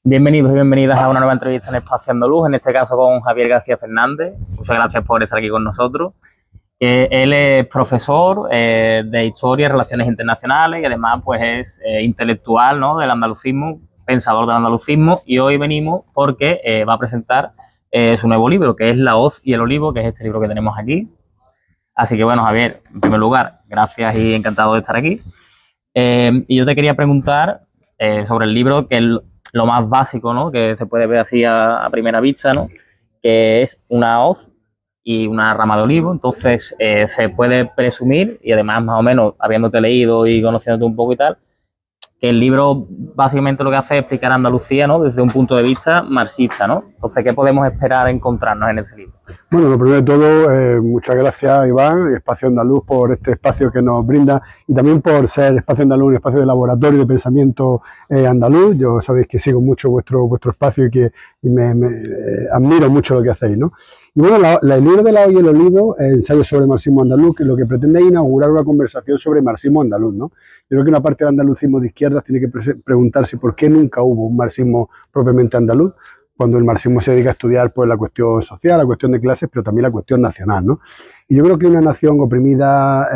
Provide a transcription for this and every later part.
Bienvenidos y bienvenidas a una nueva entrevista en Espacio Andaluz, en este caso con Javier García Fernández. Muchas gracias por estar aquí con nosotros. Él es profesor de Historia y Relaciones Internacionales y además pues es intelectual, ¿no?, del andalucismo, pensador del andalucismo, y hoy venimos porque va a presentar su nuevo libro, que es La hoz y el olivo, que es este libro que tenemos aquí. Así que bueno, Javier, en primer lugar, gracias y encantado de estar aquí. Y yo te quería preguntar sobre el libro, que es lo más básico, ¿no?, que se puede ver así a primera vista, ¿no?, que es una hoz y una rama de olivo. Entonces se puede presumir, y además más o menos habiéndote leído y conociéndote un poco y tal, que el libro básicamente lo que hace es explicar Andalucía, ¿no?, desde un punto de vista marxista, ¿no? Entonces, ¿qué podemos esperar encontrarnos en ese libro? Bueno, lo primero de todo, muchas gracias, Iván, Espacio Andaluz, por este espacio que nos brinda y también por ser Espacio Andaluz, un espacio de laboratorio de pensamiento andaluz. Yo sabéis que sigo mucho vuestro espacio y que me admiro mucho lo que hacéis, ¿no? Y bueno, el libro de La hoz y el olivo, ensayo sobre marxismo andaluz, que lo que pretende es inaugurar una conversación sobre marxismo andaluz, ¿no? Yo creo que una parte del andalucismo de izquierdas tiene que preguntarse por qué nunca hubo un marxismo propiamente andaluz, cuando el marxismo se dedica a estudiar pues la cuestión social, la cuestión de clases, pero también la cuestión nacional, ¿no? Y yo creo que una nación oprimida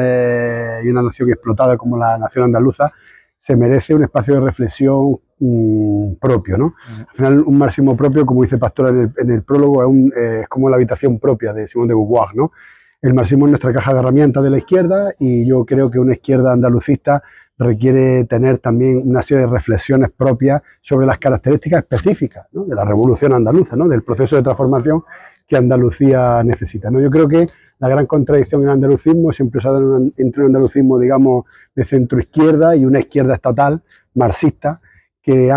y una nación explotada como la nación andaluza se merece un espacio de reflexión propio, ¿no? Al final, un marxismo propio, como dice Pastora en el prólogo, es como la habitación propia de Simone de Beauvoir, ¿no? El marxismo es nuestra caja de herramientas de la izquierda y yo creo que una izquierda andalucista requiere tener también una serie de reflexiones propias sobre las características específicas, ¿no?, de la revolución andaluza, ¿no?, del proceso de transformación que Andalucía necesita, ¿no? Yo creo que la gran contradicción en el andalucismo siempre se ha dado entre un andalucismo, digamos, de centro-izquierda y una izquierda estatal marxista que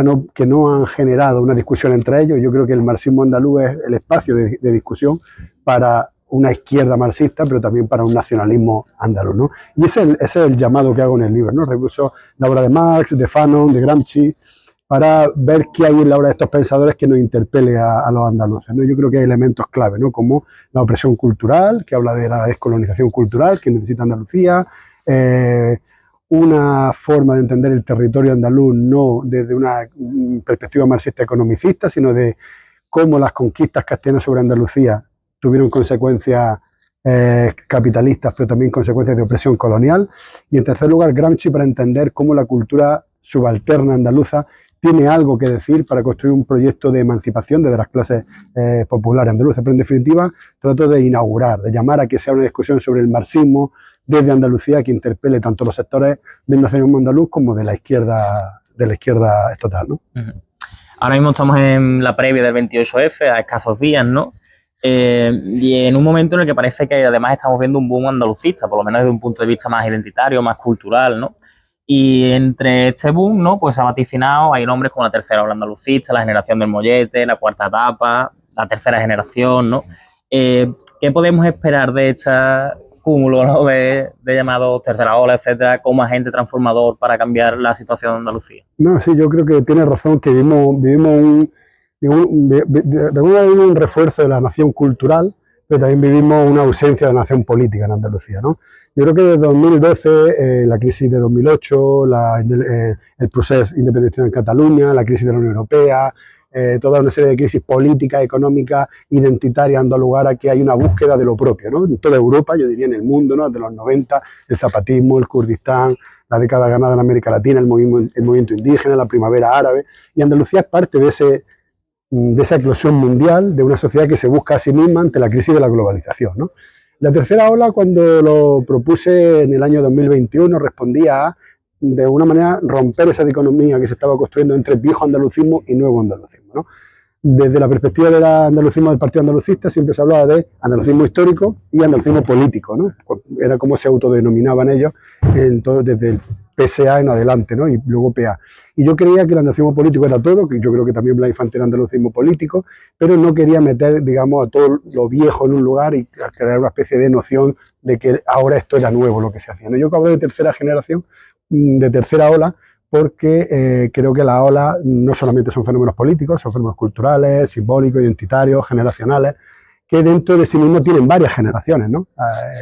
no han generado una discusión entre ellos. Yo creo que el marxismo andaluz es el espacio de discusión para una izquierda marxista, pero también para un nacionalismo andaluz, ¿no? Y ese es el llamado que hago en el libro, ¿no? Reviso la obra de Marx, de Fanon, de Gramsci, para ver qué hay en la obra de estos pensadores que nos interpele a los andaluces, ¿no? Yo creo que hay elementos clave, ¿no?, como la opresión cultural, que habla de la descolonización cultural que necesita Andalucía, una forma de entender el territorio andaluz no desde una perspectiva marxista economicista, sino de cómo las conquistas castellanas sobre Andalucía tuvieron consecuencias capitalistas, pero también consecuencias de opresión colonial. Y en tercer lugar, Gramsci, para entender cómo la cultura subalterna andaluza tiene algo que decir para construir un proyecto de emancipación desde las clases populares andaluzas. Pero en definitiva, trato de inaugurar, de llamar a que sea una discusión sobre el marxismo desde Andalucía que interpele tanto los sectores del nacionalismo andaluz como de la izquierda estatal, ¿no? Ahora mismo estamos en la previa del 28F, a escasos días, ¿no? Y en un momento en el que parece que además estamos viendo un boom andalucista, por lo menos desde un punto de vista más identitario, más cultural, ¿no? Y entre este boom, ¿no?, pues se ha vaticinado, hay nombres como la tercera ola andalucista, la generación del mollete, la cuarta etapa, la tercera generación, ¿no? ¿Qué podemos esperar de este cúmulo, ¿no?, de llamados tercera ola, etcétera, como agente transformador para cambiar la situación de Andalucía? No, sí, yo creo que tiene razón que vivimos de alguna manera un refuerzo de la nación cultural, pero también vivimos una ausencia de nación política en Andalucía, ¿no? Yo creo que desde 2012, la crisis de 2008, el proceso independentista en Cataluña, la crisis de la Unión Europea, toda una serie de crisis políticas, económicas, identitarias han dado lugar a que hay una búsqueda de lo propio, ¿no? En toda Europa, yo diría en el mundo, ¿no?, desde los 90, el zapatismo, el Kurdistán, la década ganada en América Latina, el movimiento indígena, la primavera árabe, y Andalucía es parte de esa eclosión mundial de una sociedad que se busca a sí misma ante la crisis de la globalización, ¿no? La tercera ola, cuando lo propuse en el año 2021, respondía a, de alguna manera, romper esa dicotomía que se estaba construyendo entre viejo andalucismo y nuevo andalucismo, ¿no? Desde la perspectiva del andalucismo del Partido Andalucista siempre se hablaba de andalucismo histórico y andalucismo político, ¿no? Era como se autodenominaban ellos desde el PSA en adelante, ¿no?, y luego PA. Y yo creía que el andalucismo político era todo, que yo creo que también Blas Infante era andalucismo político, pero no quería meter, digamos, a todo lo viejo en un lugar y crear una especie de noción de que ahora esto era nuevo lo que se hacía, ¿no? Yo hablo de tercera generación, de tercera ola, porque creo que la ola no solamente son fenómenos políticos, son fenómenos culturales, simbólicos, identitarios, generacionales, que dentro de sí mismo tienen varias generaciones, ¿no?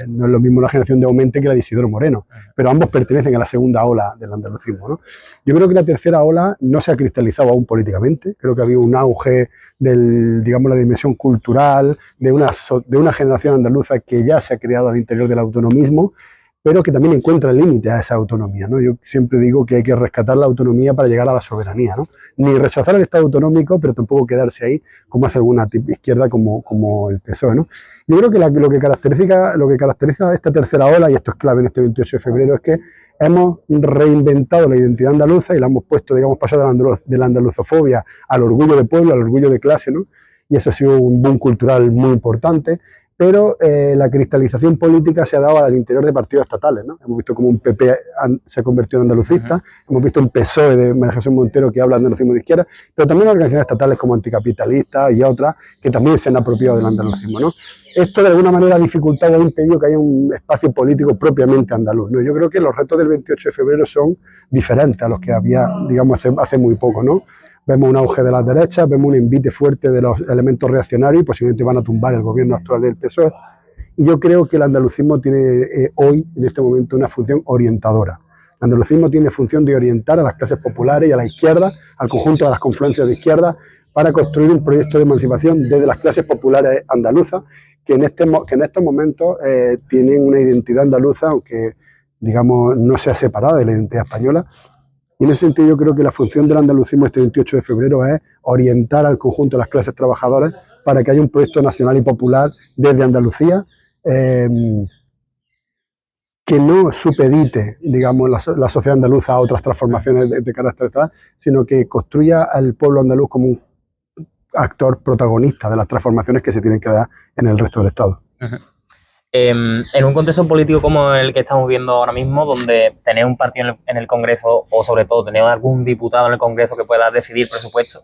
No es lo mismo la generación de Aumente que la de Isidoro Moreno, pero ambos pertenecen a la segunda ola del andalucismo, ¿no? Yo creo que la tercera ola no se ha cristalizado aún políticamente, creo que ha habido un auge digamos, la dimensión cultural de una generación andaluza que ya se ha creado al interior del autonomismo, pero que también encuentra límites a esa autonomía, ¿no? Yo siempre digo que hay que rescatar la autonomía para llegar a la soberanía, ¿no? Ni rechazar el Estado autonómico, pero tampoco quedarse ahí, como hace alguna izquierda como el PSOE, ¿no? Yo creo que lo que caracteriza esta tercera ola, y esto es clave en este 28 de febrero, es que hemos reinventado la identidad andaluza y la hemos puesto, digamos, pasado de la andaluzofobia al orgullo de pueblo, al orgullo de clase, ¿no? Y eso ha sido un boom cultural muy importante. Pero la cristalización política se ha dado al interior de partidos estatales, ¿no? Hemos visto como un PP se ha convertido en andalucista, hemos visto un PSOE de María Jesús Montero que habla de andalucismo de izquierda, pero también organizaciones estatales como Anticapitalistas y otras que también se han apropiado del andalucismo, ¿no? Esto de alguna manera ha dificultado o ha impedido que haya un espacio político propiamente andaluz, ¿no? Yo creo que los retos del 28 de febrero son diferentes a los que había, digamos, hace muy poco, ¿no? Vemos un auge de las derechas, vemos un envite fuerte de los elementos reaccionarios y posiblemente van a tumbar el gobierno actual del PSOE. Y yo creo que el andalucismo tiene hoy, en este momento, una función orientadora. El andalucismo tiene función de orientar a las clases populares y a la izquierda, al conjunto de las confluencias de izquierda, para construir un proyecto de emancipación desde las clases populares andaluzas, que en estos momentos tienen una identidad andaluza, aunque, digamos, no sea separada de la identidad española. Y en ese sentido yo creo que la función del andalucismo este 28 de febrero es orientar al conjunto de las clases trabajadoras para que haya un proyecto nacional y popular desde Andalucía que no supedite, digamos, la sociedad andaluza a otras transformaciones de carácter tal, sino que construya al pueblo andaluz como un actor protagonista de las transformaciones que se tienen que dar en el resto del Estado. En un contexto político como el que estamos viendo ahora mismo, donde tener un partido en el Congreso, o sobre todo tener algún diputado en el Congreso que pueda decidir presupuesto,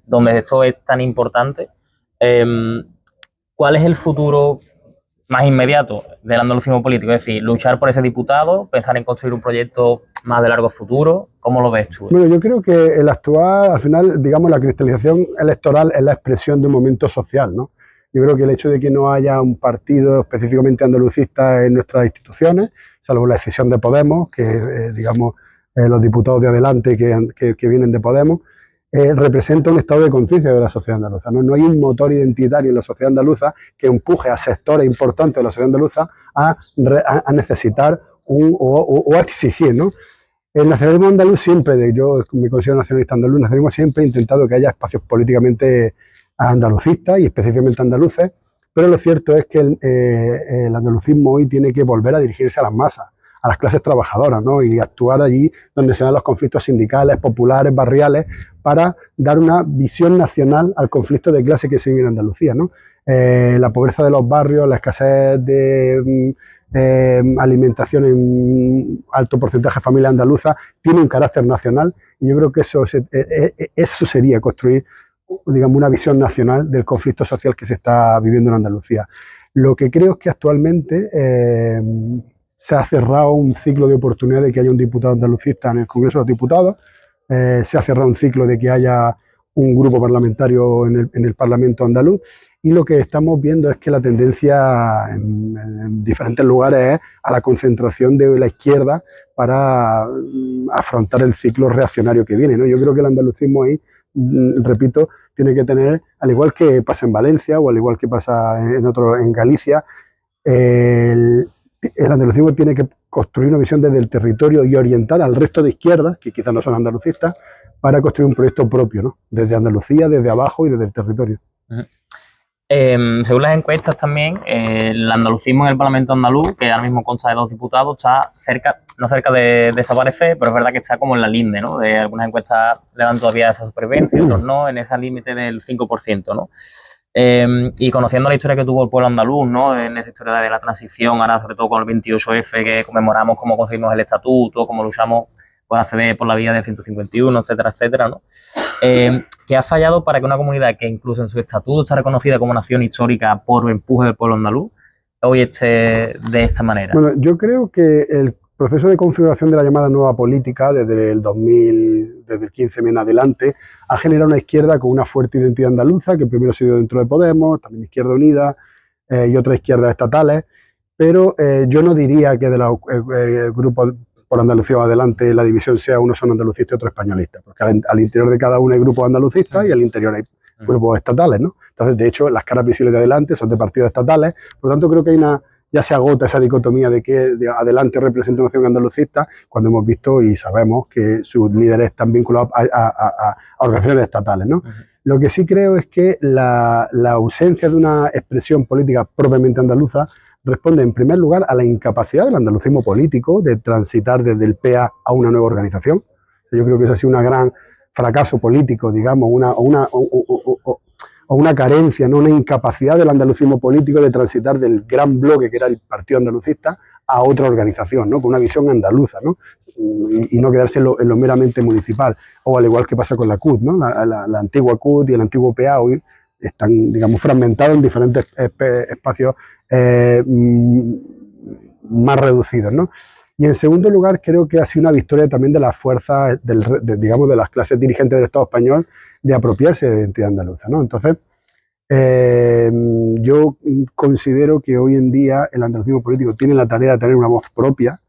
donde esto es tan importante, ¿cuál es el futuro más inmediato del andalucismo político? Es decir, luchar por ese diputado, pensar en construir un proyecto más de largo futuro. ¿Cómo lo ves tú? Bueno, yo creo que el actual, al final, digamos, la cristalización electoral es la expresión de un momento social, ¿no? Yo creo que el hecho de que no haya un partido específicamente andalucista en nuestras instituciones, salvo la decisión de Podemos, que digamos los diputados de adelante que vienen de Podemos, representa un estado de conciencia de la sociedad andaluza, ¿no? No hay un motor identitario en la sociedad andaluza que empuje a sectores importantes de la sociedad andaluza a necesitar o a exigir, ¿no? El nacionalismo andaluz siempre, yo me considero nacionalista andaluz, el nacionalismo siempre ha intentado que haya espacios políticamente andalucistas y específicamente andaluces, pero lo cierto es que el andalucismo hoy tiene que volver a dirigirse a las masas, a las clases trabajadoras, ¿no? Y actuar allí donde se dan los conflictos sindicales, populares, barriales, para dar una visión nacional al conflicto de clase que se vive en Andalucía, ¿no? La pobreza de los barrios, la escasez de alimentación en alto porcentaje de familias andaluzas tiene un carácter nacional y yo creo que eso sería construir, digamos, una visión nacional del conflicto social que se está viviendo en Andalucía. Lo que creo es que actualmente se ha cerrado un ciclo de oportunidad de que haya un diputado andalucista en el Congreso de los Diputados, se ha cerrado un ciclo de que haya un grupo parlamentario en el Parlamento andaluz y lo que estamos viendo es que la tendencia en diferentes lugares es a la concentración de la izquierda para afrontar el ciclo reaccionario que viene, ¿no? Yo creo que el andalucismo ahí, repito, tiene que tener, al igual que pasa en Valencia o al igual que pasa en Galicia, el andalucismo tiene que construir una visión desde el territorio y orientar al resto de izquierdas, que quizás no son andalucistas, para construir un proyecto propio, ¿no? Desde Andalucía, desde abajo y desde el territorio. Según las encuestas también, el andalucismo en el Parlamento andaluz, que ahora mismo consta de 2 diputados, está cerca, no cerca de desaparecer, pero es verdad que está como en la linde, ¿no? De algunas encuestas le dan todavía esa supervivencia, otros no, en ese límite del 5%, ¿no? Y conociendo la historia que tuvo el pueblo andaluz, ¿no? En esa historia de la transición, ahora sobre todo con el 28F, que conmemoramos cómo conseguimos el estatuto, cómo luchamos por acceder por la vía del 151, etcétera, etcétera, ¿no? ¿Qué ha fallado para que una comunidad que incluso en su estatuto está reconocida como nación histórica por empuje del pueblo andaluz, hoy esté de esta manera? Bueno, yo creo que el proceso de configuración de la llamada nueva política desde el 2000, desde el 15M en adelante, ha generado una izquierda con una fuerte identidad andaluza, que primero ha sido dentro de Podemos, también Izquierda Unida, y otras izquierdas estatales, pero yo no diría que de los grupos por Andalucía o adelante la división sea unos son andalucistas y otros españolistas, porque al interior de cada uno hay grupos andalucistas y al interior hay grupos estatales, ¿no? Entonces, de hecho, las caras visibles de adelante son de partidos estatales, por lo tanto creo que ya se agota esa dicotomía de que de adelante representa una opción andalucista, cuando hemos visto y sabemos que sus líderes están vinculados a organizaciones estatales, ¿no? Lo que sí creo es que la ausencia de una expresión política propiamente andaluza responde en primer lugar a la incapacidad del andalucismo político de transitar desde el PA a una nueva organización. Yo creo que eso ha sido un gran fracaso político, digamos, o una carencia, ¿no? Una incapacidad del andalucismo político de transitar del gran bloque que era el Partido Andalucista a otra organización, ¿no? Con una visión andaluza, ¿no? Y no quedarse en lo meramente municipal, o al igual que pasa con la CUT, ¿no? La antigua CUT y el antiguo PA hoy están, digamos, fragmentados en diferentes espacios más reducidos, ¿no? Y en segundo lugar, creo que ha sido una victoria también de las fuerzas, digamos, de las clases dirigentes del Estado español de apropiarse de la identidad andaluza, ¿no? Entonces, yo considero que hoy en día el andalucismo político tiene la tarea de tener una voz propia,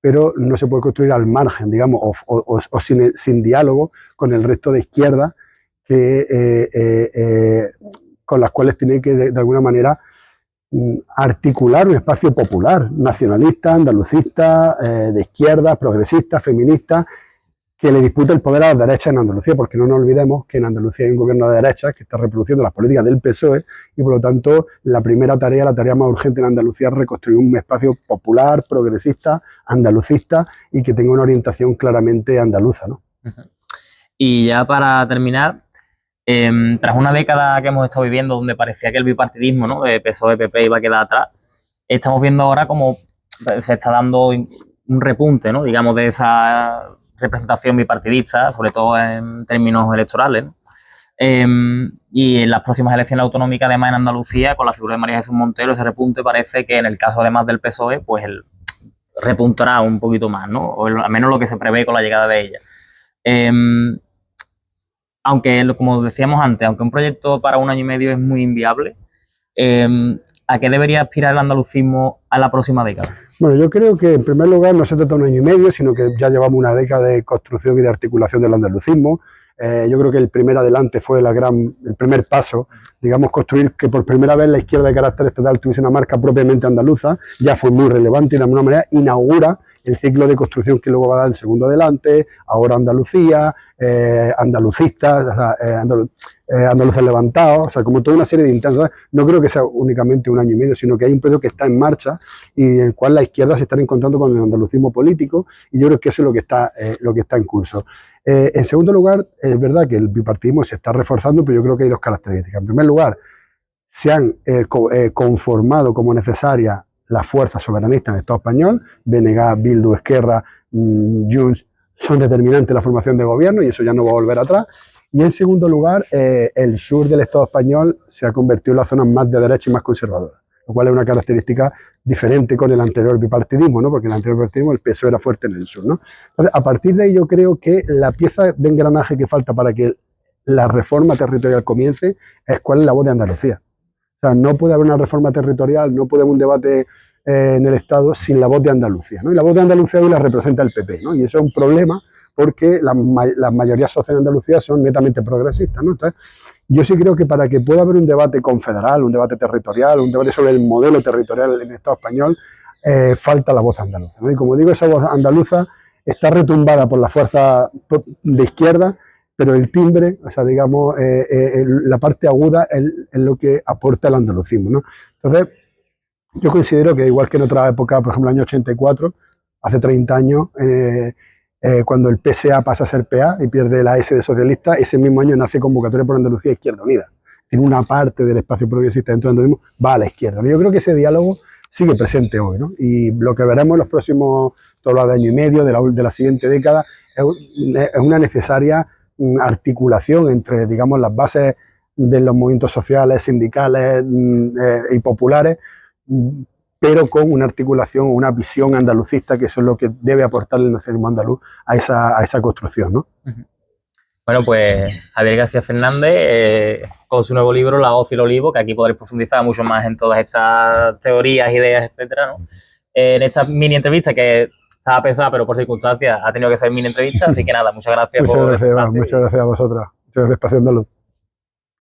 pero no se puede construir al margen, digamos, o sin diálogo con el resto de izquierdas con las cuales tiene que, de alguna manera, articular un espacio popular, nacionalista, andalucista, de izquierda, progresista, feminista, que le disputa el poder a las derechas en Andalucía, porque no nos olvidemos que en Andalucía hay un gobierno de derechas que está reproduciendo las políticas del PSOE y por lo tanto la tarea más urgente en Andalucía es reconstruir un espacio popular, progresista, andalucista y que tenga una orientación claramente andaluza, ¿no? Y ya para terminar, tras una década que hemos estado viviendo donde parecía que el bipartidismo, ¿no?, de PSOE-PP iba a quedar atrás, estamos viendo ahora cómo se está dando un repunte, ¿no?, digamos, de esa representación bipartidista, sobre todo en términos electorales, ¿no? Y en las próximas elecciones autonómicas, además en Andalucía, con la figura de María Jesús Montero, ese repunte parece que en el caso además del PSOE, pues repuntará un poquito más, ¿no? O al menos lo que se prevé con la llegada de ella. Aunque, como decíamos antes, aunque un proyecto para 1 año y medio es muy inviable, ¿a qué debería aspirar el andalucismo a la próxima década? Bueno, yo creo que en primer lugar no se trata de 1 año y medio, sino que ya llevamos una década de construcción y de articulación del andalucismo. Yo creo que el primer adelante fue el primer paso, digamos, construir que por primera vez la izquierda de carácter estatal tuviese una marca propiamente andaluza, ya fue muy relevante y de alguna manera inaugura el ciclo de construcción que luego va a dar el segundo adelante, ahora Andalucía, andalucistas, o sea, andaluces levantados, o sea, como toda una serie de intentos. No creo que sea únicamente 1 año y medio, sino que hay un proceso que está en marcha y en el cual la izquierda se está encontrando con el andalucismo político y yo creo que eso es lo que está en curso. En segundo lugar, es verdad que el bipartidismo se está reforzando, pero yo creo que hay 2 características. En primer lugar, se han conformado como necesaria las fuerzas soberanistas en el Estado español, BNG, Bildu, Esquerra, Junts, son determinantes en la formación de gobierno y eso ya no va a volver atrás. Y en segundo lugar, el sur del Estado español se ha convertido en la zona más de derecha y más conservadora, lo cual es una característica diferente con el anterior bipartidismo, ¿no? Porque en el anterior bipartidismo el PSOE era fuerte en el sur, ¿no? Entonces, a partir de ahí yo creo que la pieza de engranaje que falta para que la reforma territorial comience es cuál es la voz de Andalucía. O sea, no puede haber una reforma territorial, no puede haber un debate en el Estado sin la voz de Andalucía, ¿no? Y la voz de Andalucía hoy la representa el PP, ¿no? Y eso es un problema porque las mayorías sociales de Andalucía son netamente progresistas, ¿no? Entonces, yo sí creo que para que pueda haber un debate confederal, un debate territorial, un debate sobre el modelo territorial en el Estado español, falta la voz andaluza, ¿no? Y como digo, esa voz andaluza está retumbada por la fuerza de izquierda, pero el timbre, o sea, digamos, la parte aguda es lo que aporta el andalucismo, ¿no? Entonces, yo considero que igual que en otra época, por ejemplo, el año 84, hace 30 años, cuando el PSA pasa a ser PA y pierde la S de socialista, ese mismo año nace Convocatoria por Andalucía Izquierda Unida. En una parte del espacio progresista dentro del andalucismo va a la izquierda. Yo creo que ese diálogo sigue presente hoy, ¿no? Y lo que veremos en los próximos, todo lo de año y medio, de la siguiente década, es una necesaria articulación entre, digamos, las bases de los movimientos sociales, sindicales y populares, pero con una articulación, una visión andalucista, que eso es lo que debe aportar el nacionalismo andaluz a esa construcción, ¿no? Bueno, pues Javier García Fernández, con su nuevo libro La hoz y el olivo, que aquí podréis profundizar mucho más en todas estas teorías, ideas, etcétera, ¿no? En esta mini entrevista que estaba pesada, pero por circunstancias ha tenido que ser mini entrevista, así que nada, muchas gracias Muchas por gracias, este Iván. espacio. Muchas gracias a vosotras. Muchas gracias, Espacio Andaluz.